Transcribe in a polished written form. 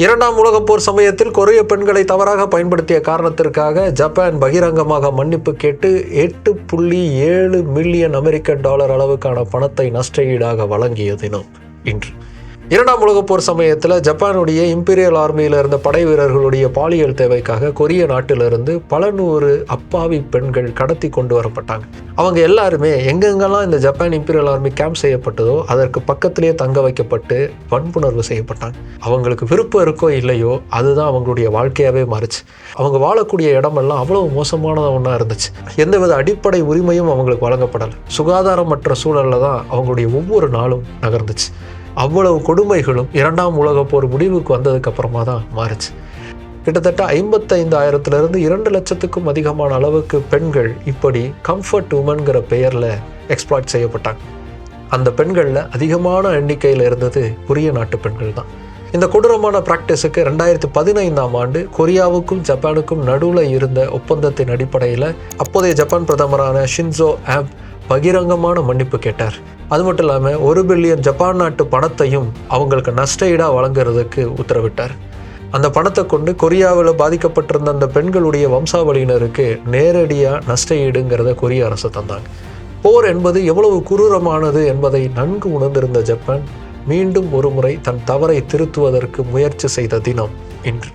இரண்டாம் உலகப் போர் சமயத்தில் கொரிய பெண்களை தவறாக பயன்படுத்திய காரணத்திற்காக ஜப்பான் பகிரங்கமாக மன்னிப்பு கேட்டு $8.7 மில்லியன் அளவுக்கான பணத்தை நஷ்டஈடாக வழங்கிய தினம் இன்று. இரண்டாம் உலகப் போர் சமயத்தில் ஜப்பானுடைய இம்பீரியல் ஆர்மியில் இருந்த படை வீரர்களுடைய பாலியல் தேவைக்காக கொரிய நாட்டிலிருந்து பல நூறு அப்பாவி பெண்கள் கடத்தி கொண்டு வரப்பட்டாங்க. அவங்க எல்லாருமே எங்கெங்கெல்லாம் இந்த ஜப்பான் இம்பீரியல் ஆர்மி கேம்ப் செய்யப்பட்டதோ அதற்கு பக்கத்திலேயே தங்க வைக்கப்பட்டு வன்புணர்வு செய்யப்பட்டாங்க. அவங்களுக்கு விருப்பம் இருக்கோ இல்லையோ அதுதான் அவங்களுடைய வாழ்க்கையாகவே மாறுச்சு. அவங்க வாழக்கூடிய இடமெல்லாம் அவ்வளவு மோசமான ஒன்றா இருந்துச்சு. எந்தவித அடிப்படை உரிமையும் அவங்களுக்கு வழங்கப்படலை. சுகாதாரமற்ற சூழலில் தான் அவங்களுடைய ஒவ்வொரு நாளும் நகர்ந்துச்சு. அவ்வளவு கொடுமைகளும் இரண்டாம் உலகப் போர் முடிவுக்கு வந்ததுக்கு அப்புறமா தான் மாறுச்சு. கிட்டத்தட்ட 55,000 2 லட்சத்துக்கும் அதிகமான அளவுக்கு பெண்கள் இப்படி கம்ஃபர்ட் உமன்கிற பெயரில் எக்ஸ்ப்ளாய்ட் செய்யப்பட்டாங்க. அந்த பெண்களில் அதிகமான எண்ணிக்கையில் இருந்தது கொரிய நாட்டு பெண்கள் தான். இந்த கொடூரமான பிராக்டிஸுக்கு 2015ஆம் ஆண்டு கொரியாவுக்கும் ஜப்பானுக்கும் நடுவில் இருந்த ஒப்பந்தத்தின் அடிப்படையில் அப்போதைய ஜப்பான் பிரதமரான ஷின்சோ ஆப் பகிரங்கமான மன்னிப்பு கேட்டார். அது மட்டும் இல்லாமல் 1 பில்லியன் ஜப்பான் நாட்டு பணத்தையும் அவங்களுக்கு நஷ்டஈடாக வழங்குறதுக்கு உத்தரவிட்டார். அந்த பணத்தை கொண்டு கொரியாவில் பாதிக்கப்பட்டிருந்த அந்த பெண்களுடைய வம்சாவளியினருக்கு நேரடியாக நஷ்டஈடுங்கிறத கொரிய அரசு தந்தாங்க. போர் என்பது எவ்வளவு குரூரமானது என்பதை நன்கு உணர்ந்திருந்த ஜப்பான் மீண்டும் ஒரு முறை தன் தவறை திருத்துவதற்கு முயற்சி செய்த தினம் இன்று.